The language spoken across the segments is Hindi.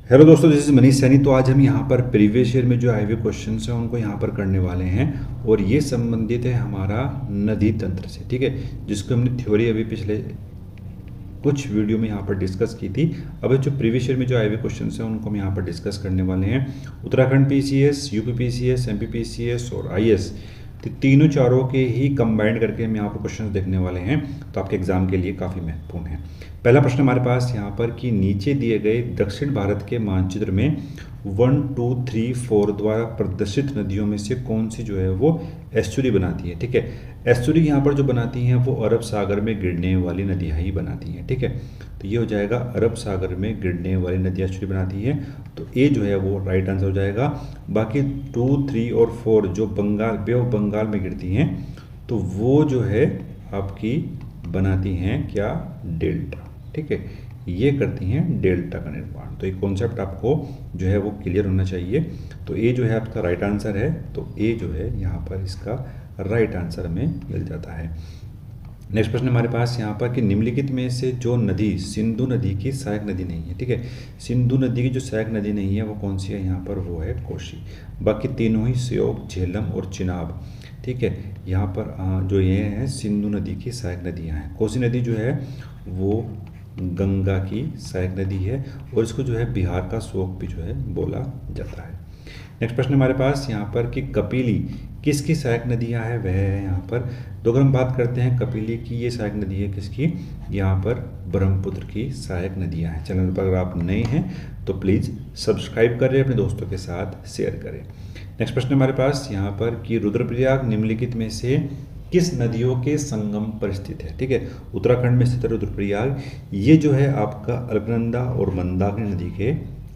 हेलो दोस्तों, दिस इज मनीष सैनी। तो आज हम यहाँ पर प्रीवियस ईयर में जो आए हुए क्वेश्चन हैं उनको यहाँ पर करने वाले हैं और ये संबंधित है हमारा नदी तंत्र से। ठीक है, जिसको हमने थ्योरी अभी पिछले कुछ वीडियो में यहाँ पर डिस्कस की थी। अब जो प्रीवियस ईयर में जो आए हुए क्वेश्चन हैं उनको हम यहाँ पर डिस्कस करने वाले हैं। Uttarakhand PCS, UP PCS, MP PCS और आईएएस, तो तीनों चारों के ही कंबाइंड करके हम यहाँ पर क्वेश्चन देखने वाले हैं, तो आपके एग्जाम के लिए काफ़ी महत्वपूर्ण है। पहला प्रश्न हमारे पास यहाँ पर कि नीचे दिए गए दक्षिण भारत के मानचित्र में 1, 2, 3, 4 द्वारा प्रदर्शित नदियों में से कौन सी जो है वो एस्चुरी बनाती है। ठीक है, एस्चुरी यहाँ पर जो बनाती हैं वो अरब सागर में गिरने वाली नदियाँ ही बनाती हैं। ठीक है, तो ये हो जाएगा अरब सागर में गिरने वाली नदियाँ एस्चुरी बनाती हैं, तो ए जो है वो राइट आंसर हो जाएगा। बाकी 2, 3 और 4 जो बंगाल बे ऑफ बंगाल में गिरती हैं, तो वो जो है आपकी बनाती हैं क्या, डेल्टा। ठीक है, ये करती हैं डेल्टा का निर्माण। तो ये कॉन्सेप्ट आपको जो है वो क्लियर होना चाहिए। तो ए जो है आपका राइट आंसर है, तो ए जो है यहाँ पर इसका राइट आंसर में मिल जाता है। नेक्स्ट प्रश्न हमारे पास यहाँ पर कि निम्नलिखित में से जो नदी सिंधु नदी की सहायक नदी नहीं है। ठीक है, सिंधु नदी की जो सहायक नदी नहीं है वो कौन सी है यहाँ पर, वो है कोशी। बाकी तीनों ही श्योक, झेलम और चिनाब। ठीक है, यहाँ पर जो ये है सिंधु नदी की सहायक नदियाँ हैं। कोसी नदी जो है वो गंगा की सहायक नदी है और इसको जो है बिहार का शोक भी जो है बोला जाता है। नेक्स्ट प्रश्न हमारे पास यहाँ पर कि कपिली किसकी सहायक नदियाँ है, वह है यहाँ पर। तो अगर हम बात करते हैं कपिली की, ये सहायक नदी है किसकी, यहाँ पर ब्रह्मपुत्र की सहायक नदियाँ हैं। चैनल पर अगर आप नए हैं तो प्लीज़ सब्सक्राइब करें, अपने दोस्तों के साथ शेयर करें। नेक्स्ट प्रश्न हमारे पास यहाँ पर कि रुद्रप्रयाग निम्नलिखित में से किस नदियों के संगम पर स्थित है। ठीक है, उत्तराखंड में स्थित है रुद्रप्रयाग। ये जो है आपका अलकनंदा और मंदाकिनी नदी के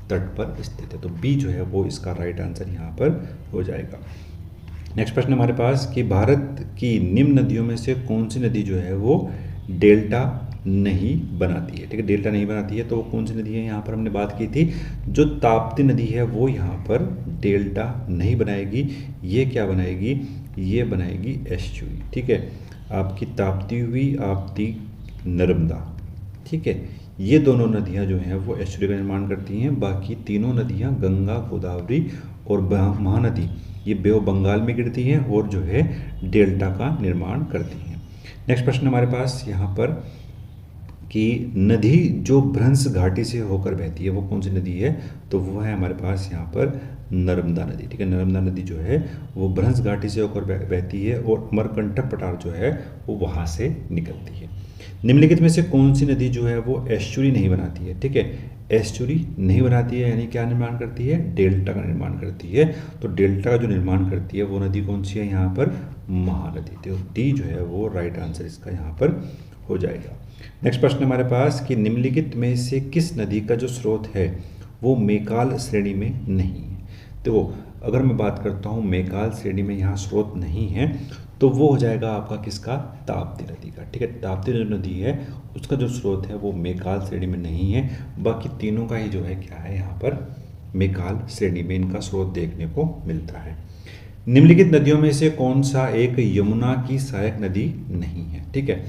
तट पर स्थित है, तो बी जो है वो इसका राइट आंसर यहाँ पर हो जाएगा। नेक्स्ट प्रश्न हमारे पास कि भारत की निम्न नदियों में से कौन सी नदी जो है वो डेल्टा नहीं बनाती है। ठीक है, डेल्टा नहीं बनाती है, तो वो कौन सी नदी है, यहाँ पर हमने बात की थी जो ताप्ती नदी है वो यहाँ पर डेल्टा नहीं बनाएगी। ये क्या बनाएगी, ये बनाएगी एस्चुरी। ठीक है, आपकी ताप्ती हुई, आपकी नर्मदा। ठीक है, ये दोनों नदियाँ जो हैं वो एस्चुरी का निर्माण करती हैं। बाकी तीनों नदियाँ गंगा, गोदावरी और महानदी ये बे ऑफ बंगाल में गिरती हैं और जो है डेल्टा का निर्माण करती हैं। नेक्स्ट प्रश्न हमारे पास यहाँ पर कि नदी जो भ्रंश घाटी से होकर बहती है वो कौन सी नदी है, तो वो है हमारे पास यहाँ पर नर्मदा नदी। ठीक है, नर्मदा नदी जो है वो भ्रंश घाटी से होकर बहती है और अमरकंटक पठार जो है वो वहाँ से निकलती है। निम्नलिखित में से कौन सी नदी जो है वो एस्चुरी नहीं बनाती है। ठीक है, एस्चुरी नहीं बनाती है यानी क्या निर्माण करती है, डेल्टा का निर्माण करती है। तो डेल्टा का जो निर्माण करती है वो नदी कौन सी है यहाँ पर, महानदी। तो डी जो है वो राइट आंसर इसका यहाँ पर हो जाएगा। नेक्स्ट प्रश्न हमारे पास कि निम्नलिखित में से किस नदी का जो स्रोत है वो मेकाल श्रेणी में नहीं है। तो अगर मैं बात करता हूँ मेकाल श्रेणी में यहाँ स्रोत नहीं है, तो वो हो जाएगा आपका किसका, ताप्ती नदी का। ठीक है, ताप्ती जो नदी है उसका जो स्रोत है वो मेकाल श्रेणी में नहीं है। बाकी तीनों का ही जो है क्या है, यहाँ पर मेकाल श्रेणी में इनका स्रोत देखने को मिलता है। निम्नलिखित नदियों में से कौन सा एक यमुना की सहायक नदी नहीं है। ठीक है,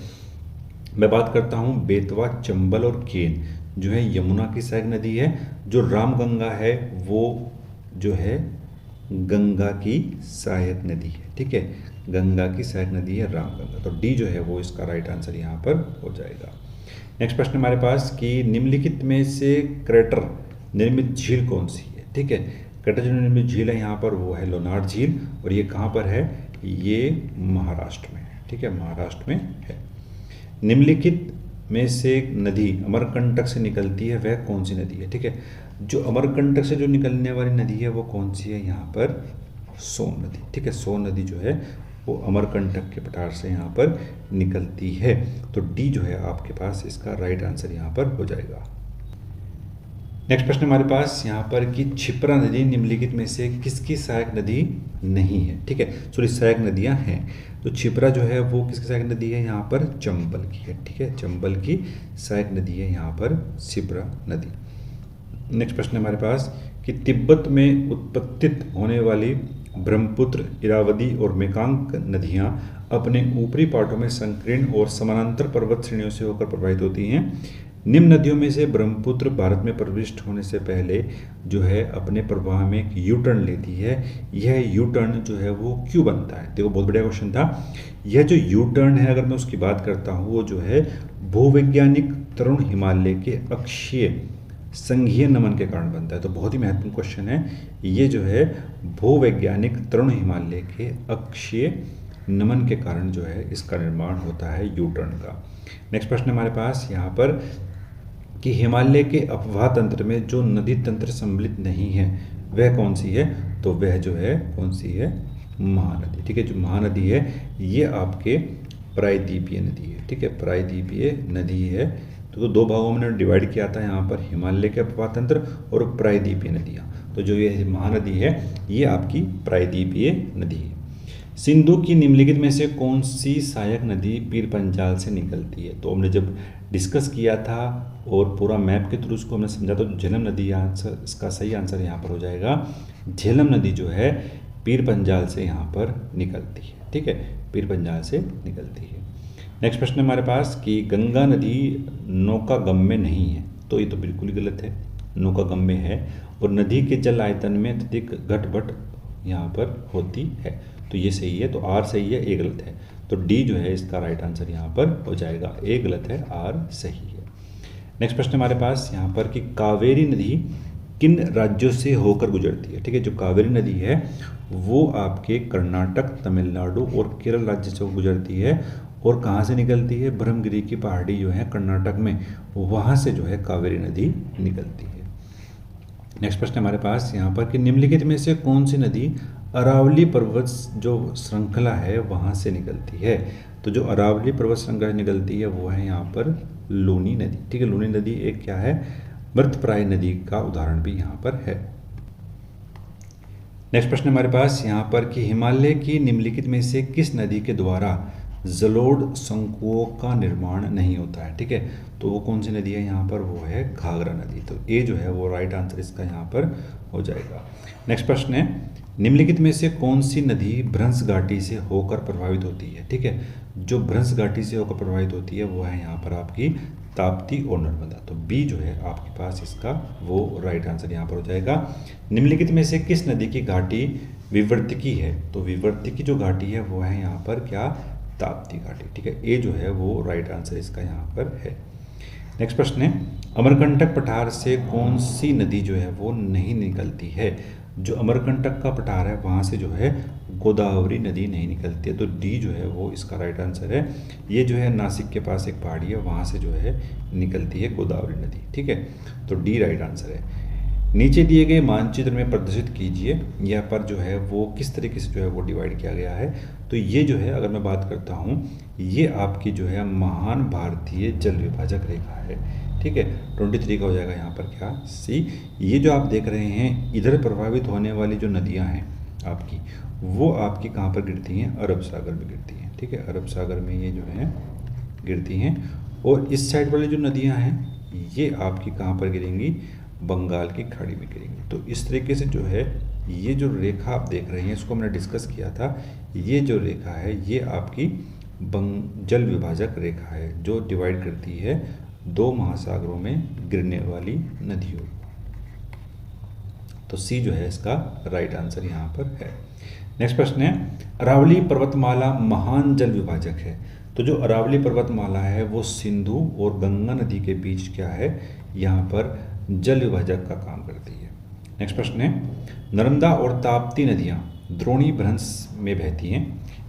मैं बात करता हूँ बेतवा, चंबल और केन जो है यमुना की सहायक नदी है। जो रामगंगा है वो जो है गंगा की सहायक नदी है। ठीक है, गंगा की सहायक नदी है रामगंगा, तो डी जो है वो इसका राइट आंसर यहाँ पर हो जाएगा। नेक्स्ट प्रश्न हमारे पास कि निम्नलिखित में से क्रेटर निर्मित झील कौन सी है। ठीक है, क्रेटर जो निर्मित झील है यहाँ पर वो है लोनार झील और ये कहाँ पर है, ये महाराष्ट्र में है। ठीक है, महाराष्ट्र में है। निम्नलिखित में से एक नदी अमरकंटक से निकलती है, वह कौन सी नदी है। ठीक है, जो अमरकंटक से जो निकलने वाली नदी है वो कौन सी है, यहाँ पर सोन नदी। ठीक है, सोन नदी जो है वो अमरकंटक के पठार से यहाँ पर निकलती है, तो डी जो है आपके पास इसका राइट आंसर यहाँ पर हो जाएगा। नेक्स्ट प्रश्न हमारे पास यहाँ पर कि क्षिप्रा नदी निम्नलिखित में से किसकी सहायक नदी नहीं है। ठीक है, सॉरी सहायक नदियाँ हैं, तो क्षिप्रा जो है वो किसकी सहायक नदी है, यहाँ पर चंबल की है। ठीक है, चंबल की सहायक नदी है यहाँ पर क्षिप्रा नदी। नेक्स्ट प्रश्न हमारे पास कि तिब्बत में उत्पत्तित होने वाली ब्रह्मपुत्र, इरावदी और मेकांग नदियाँ अपने ऊपरी पार्टों में संकीर्ण और समानांतर पर्वत श्रेणियों से होकर प्रवाहित होती हैं। निम्न नदियों में से ब्रह्मपुत्र भारत में प्रविष्ट होने से पहले जो है अपने प्रवाह में एक यू टर्न लेती है। यह यू टर्न जो है वो क्यों बनता है? देखो बहुत बढ़िया क्वेश्चन था। यह जो यू टर्न है अगर मैं उसकी बात करता हूँ वो जो है भूवैज्ञानिक तरुण हिमालय के अक्षीय संघीय नमन के कारण बनता है। तो बहुत ही महत्वपूर्ण क्वेश्चन है ये जो है भूवैज्ञानिक तरुण हिमालय के अक्षीय नमन के कारण जो है इसका निर्माण होता है यू टर्न का। नेक्स्ट प्रश्न हमारे पास यहाँ पर कि हिमालय के अपवाह तंत्र में जो नदी तंत्र सम्मिलित नहीं है वह कौन सी है? तो वह जो है कौन सी है? महानदी। ठीक है, जो महानदी है ये आपके प्रायद्वीपीय नदी है। ठीक है, प्रायद्वीपीय नदी है। तो दो भागों में डिवाइड किया था यहाँ पर, हिमालय के अपवाह तंत्र और प्रायद्वीपीय नदियाँ। तो जो ये महानदी है ये आपकी प्रायद्वीपीय नदी है। सिंधु की निम्नलिखित में से कौन सी सहायक नदी पीर पंजाल से निकलती है? तो हमने जब डिस्कस किया था और पूरा मैप के थ्रू उसको हमने समझा तो झेलम नदी आंसर, इसका सही आंसर यहाँ पर हो जाएगा। झेलम नदी जो है पीर पंजाल से यहाँ पर निकलती है। ठीक है, पीर पंजाल से निकलती है। नेक्स्ट प्रश्न हमारे पास कि गंगा नदी नौकागम्य नहीं है। तो ये तो बिल्कुल ही गलत है, नौकागम्य है और नदी के जल आयतन में अत्यधिक घटबट यहाँ पर होती है। तो ये सही है, तो आर सही है, ए गलत है। तो डी जो है इसका राइट आंसर यहाँ पर हो जाएगा। ए गलत है, आर सही है। नेक्स्ट प्रश्न हमारे पास यहाँ पर कि कावेरी नदी किन राज्यों से होकर गुजरती है? ठीक है, जो कावेरी नदी है वो आपके कर्नाटक, तमिलनाडु और केरल राज्य से गुजरती है। और कहाँ से निकलती है? ब्रह्मगिरी की पहाड़ी जो है कर्नाटक में, वहाँ से जो है कावेरी नदी निकलती है। नेक्स्ट प्रश्न हमारे पास यहाँ पर कि निम्नलिखित में से कौन सी नदी अरावली पर्वत जो श्रृंखला है वहाँ से निकलती है? तो जो अरावली पर्वत श्रृंखला निकलती है वो है यहाँ पर लूनी नदी। ठीक है, लूनी नदी एक क्या है? मृतप्राय नदी का उदाहरण भी यहाँ पर है। नेक्स्ट प्रश्न हमारे पास यहाँ पर कि हिमालय की निम्नलिखित में से किस नदी के द्वारा जलोढ़ शंकुओं का निर्माण नहीं होता है? ठीक है, तो वो कौन सी नदी है यहाँ पर? वो है घाघरा नदी। तो ए जो है वो राइट आंसर इसका यहाँ पर हो जाएगा। नेक्स्ट प्रश्न है निम्नलिखित में से कौन सी नदी भ्रंश घाटी से होकर प्रभावित होती है? ठीक है, जो भ्रंश घाटी से होकर प्रभावित होती है वो है यहाँ पर आपकी ताप्ती और नर्मदा। तो बी जो है आपके पास इसका वो राइट आंसर यहाँ पर हो जाएगा। निम्नलिखित में से किस नदी की घाटी विवर्तकी है? तो विवर्तकी जो घाटी है वो है यहाँ पर क्या? ताप्ती घाटी। ठीक है, ए जो है वो राइट आंसर इसका यहाँ पर है। नेक्स्ट प्रश्न है अमरकंटक पठार से कौन सी नदी जो है वो नहीं निकलती है? जो अमरकंटक का पठार है वहाँ से जो है गोदावरी नदी नहीं निकलती है। तो डी जो है वो इसका राइट आंसर है। ये जो है नासिक के पास एक पहाड़ी है वहाँ से जो है निकलती है गोदावरी नदी। ठीक है, तो डी राइट आंसर है। नीचे दिए गए मानचित्र में प्रदर्शित कीजिए यहाँ पर जो है वो किस तरीके से जो है वो डिवाइड किया गया है। तो ये जो है अगर मैं बात करता हूँ ये आपकी जो है महान भारतीय जल विभाजक रेखा है। ठीक है, 23 का हो जाएगा यहाँ पर क्या? सी। ये जो आप देख रहे हैं इधर प्रभावित होने वाली जो नदियाँ हैं आपकी वो आपकी कहाँ पर गिरती हैं? अरब सागर में गिरती हैं। ठीक है, अरब सागर में ये जो है गिरती हैं। और इस साइड वाली जो नदियाँ हैं ये आपकी कहाँ पर गिरेंगी? बंगाल की खाड़ी में गिरेंगी। तो इस तरीके से जो है ये जो रेखा आप देख रहे हैं इसको हमने डिस्कस किया था। ये जो रेखा है ये आपकी जल विभाजक रेखा है जो डिवाइड करती है दो महासागरों में गिरने वाली नदियों। तो सी जो है इसका राइट आंसर यहाँ पर है। नेक्स्ट प्रश्न है अरावली पर्वतमाला महान जल विभाजक है। तो जो अरावली पर्वतमाला है वो सिंधु और गंगा नदी के बीच क्या है? यहाँ पर जल विभाजक का काम करती है। नेक्स्ट प्रश्न है नर्मदा और ताप्ती नदियाँ द्रोणी भ्रंश में बहती हैं।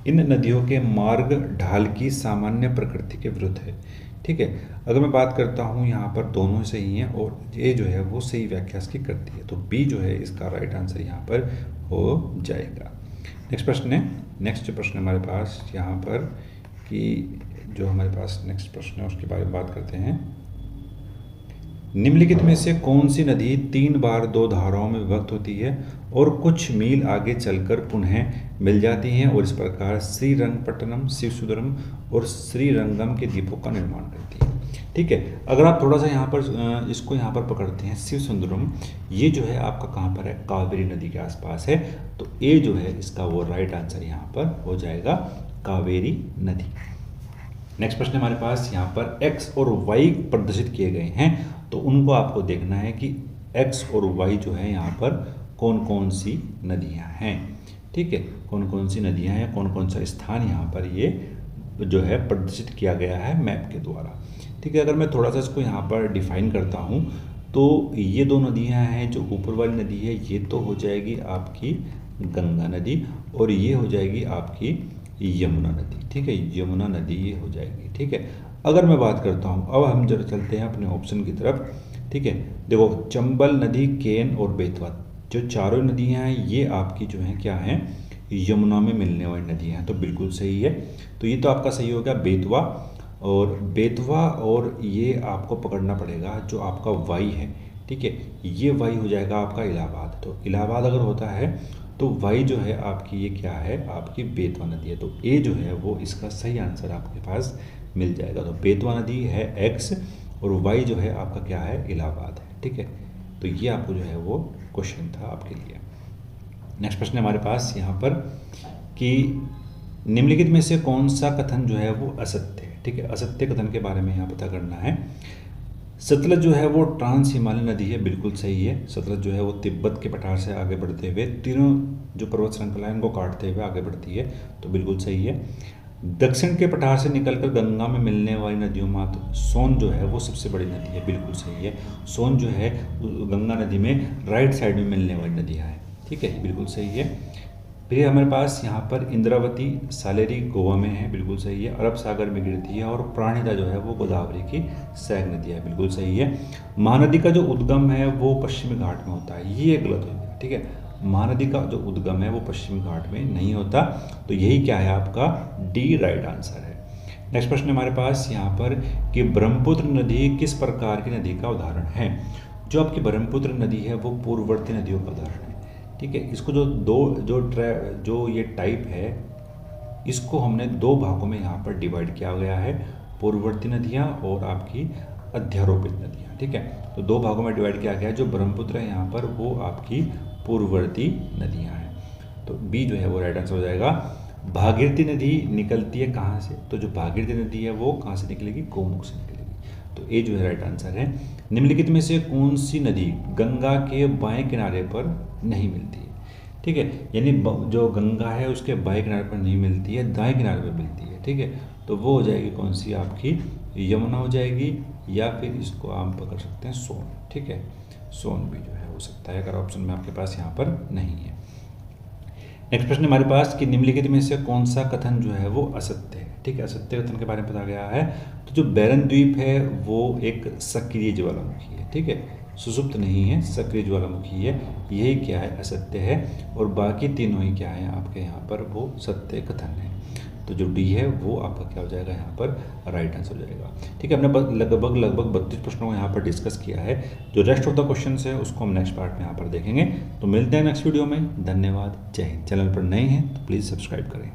इन नदियों के मार्ग ढाल की सामान्य प्रकृति के विरुद्ध है। ठीक है, अगर मैं बात करता हूँ यहाँ पर दोनों सही हैं और ये जो है वो सही व्याख्या इसकी करती है। तो बी जो है इसका राइट आंसर यहाँ पर हो जाएगा। नेक्स्ट प्रश्न है नेक्स्ट प्रश्न हमारे पास यहाँ पर कि जो हमारे पास नेक्स्ट प्रश्न है उसके बारे में बात करते हैं। निम्नलिखित में से कौन सी नदी 3 बार 2 धाराओं में विभक्त होती है और कुछ मील आगे चलकर पुनः मिल जाती हैं और इस प्रकार श्रीरंगपट्टनम, शिवसुंदरम और श्रीरंगम के द्वीपों का निर्माण करती है। ठीक है, अगर आप थोड़ा सा यहाँ पर इसको यहाँ पर पकड़ते हैं शिवसुंदरम, ये जो है आपका कहाँ पर है? कावेरी नदी के आसपास है। तो ए जो है इसका वो राइट आंसर यहाँ पर हो जाएगा कावेरी नदी। नेक्स्ट प्रश्न हमारे पास यहाँ पर x और y प्रदर्शित किए गए हैं, तो उनको आपको देखना है कि x और y जो है यहाँ पर कौन कौन सी नदियाँ हैं। ठीक है, कौन कौन सी नदियाँ हैं, कौन कौन सा स्थान यहाँ पर ये जो है प्रदर्शित किया गया है मैप के द्वारा। ठीक है, अगर मैं थोड़ा सा इसको यहाँ पर डिफाइन करता हूँ तो ये दो नदियाँ हैं, जो ऊपर वाली नदी है ये तो हो जाएगी आपकी गंगा नदी, और ये हो जाएगी आपकी यमुना नदी। ठीक है, यमुना नदी ये हो जाएगी। ठीक है, अगर मैं बात करता हूँ, अब हम जरा चलते हैं अपने ऑप्शन की तरफ। ठीक है, देखो चंबल नदी, केन और बेतवा, जो चारों नदियाँ हैं ये आपकी जो हैं क्या हैं, यमुना में मिलने वाली नदियाँ हैं, तो बिल्कुल सही है। तो ये तो आपका सही होगा बेतवा, और ये आपको पकड़ना पड़ेगा जो आपका वाई है। ठीक है, ये वाई हो जाएगा आपका इलाहाबाद, तो इलाहाबाद अगर होता है तो वाई जो है आपकी ये क्या है, आपकी बेतवा नदी है, तो ए जो है वो इसका सही आंसर आपके पास मिल जाएगा। तो बेतवा नदी है एक्स और वाई जो है आपका क्या है, इलाहाबाद है। ठीक है, तो ये आपको जो है वो क्वेश्चन था आपके लिए। नेक्स्ट प्रश्न हमारे पास यहाँ पर कि निम्नलिखित में से कौन सा कथन जो है वो असत्य है। ठीक है, असत्य कथन के बारे में यहाँ पता करना है। सतलज जो है वो ट्रांस हिमालय नदी है, बिल्कुल सही है। सतलज जो है वो तिब्बत के पठार से आगे बढ़ते हुए तीनों जो पर्वत श्रृंखला है उनको काटते हुए आगे बढ़ती है, तो बिल्कुल सही है। दक्षिण के पठार से निकलकर गंगा में मिलने वाली नदियों में तो सोन जो है वो सबसे बड़ी नदी है, बिल्कुल सही है। सोन जो है गंगा नदी में राइट साइड में मिलने वाली नदियाँ हैं। ठीक है, बिल्कुल सही है। फिर हमारे पास यहाँ पर इंद्रावती सालेरी गोवा में है, बिल्कुल सही है। अरब सागर में गिरती है, और प्राणहिता जो है वो गोदावरी की सहायक नदी है, बिल्कुल सही है। महानदी का जो उद्गम है वो पश्चिमी घाट में होता है, ये गलत हो गया। ठीक है, महानदी का जो उद्गम है वो पश्चिमी घाट में नहीं होता, तो यही क्या है आपका डी राइट आंसर है। नेक्स्ट प्रश्न हमारे पास यहाँ पर कि ब्रह्मपुत्र नदी किस प्रकार की नदी का उदाहरण है। जो आपकी ब्रह्मपुत्र नदी है वो पूर्ववर्ती नदियों का उदाहरण है। ठीक है, इसको जो ये टाइप है इसको हमने दो भागों में यहाँ पर डिवाइड किया गया है, पूर्ववर्ती नदियाँ और आपकी अध्यारोपित नदियाँ। ठीक है, तो दो भागों में डिवाइड किया गया है। जो ब्रह्मपुत्र है यहाँ पर वो आपकी पूर्ववर्ती नदियाँ हैं, तो बी जो है वो राइट आंसर हो जाएगा। भागीरथी नदी निकलती है कहाँ से, तो जो भागीरथी नदी है वो कहाँ से निकलेगी, गोमुख से निकलेगी, तो ए जो है राइट आंसर है। निम्नलिखित में से कौन सी नदी गंगा के बाएं किनारे पर नहीं मिलती है। ठीक है, यानी जो गंगा है उसके बाएं किनारे पर नहीं मिलती है, दाएं किनारे पर मिलती है। ठीक है, तो वो हो जाएगी कौन सी, आपकी यमुना हो जाएगी, या फिर इसको आप पकड़ सकते हैं सोन। ठीक है, सोन भी जो है हो सकता है, अगर ऑप्शन में आपके पास यहाँ पर नहीं है। नेक्स्ट प्रश्न हमारे पास कि निम्नलिखित में से कौन सा कथन जो है वो असत्य है। ठीक है, असत्य कथन के बारे में बताया गया है। तो जो बैरन द्वीप है वो एक सक्रिय ज्वालामुखी है। ठीक है, सुसुप्त नहीं है, सक्रिय ज्वालामुखी है, यही क्या है, असत्य है। और बाकी तीनों ही क्या है आपके यहाँ पर वो सत्य कथन है, तो जो डी है वो आपका क्या हो जाएगा यहाँ पर राइट आंसर हो जाएगा। ठीक है, हमने लगभग 32 प्रश्नों को यहाँ पर डिस्कस किया है। जो रेस्ट ऑफ द क्वेश्चन है उसको हम नेक्स्ट पार्ट में यहाँ पर देखेंगे। तो मिलते हैं नेक्स्ट वीडियो में। धन्यवाद, जय हिंद। चैनल पर नए हैं तो प्लीज़ सब्सक्राइब करें।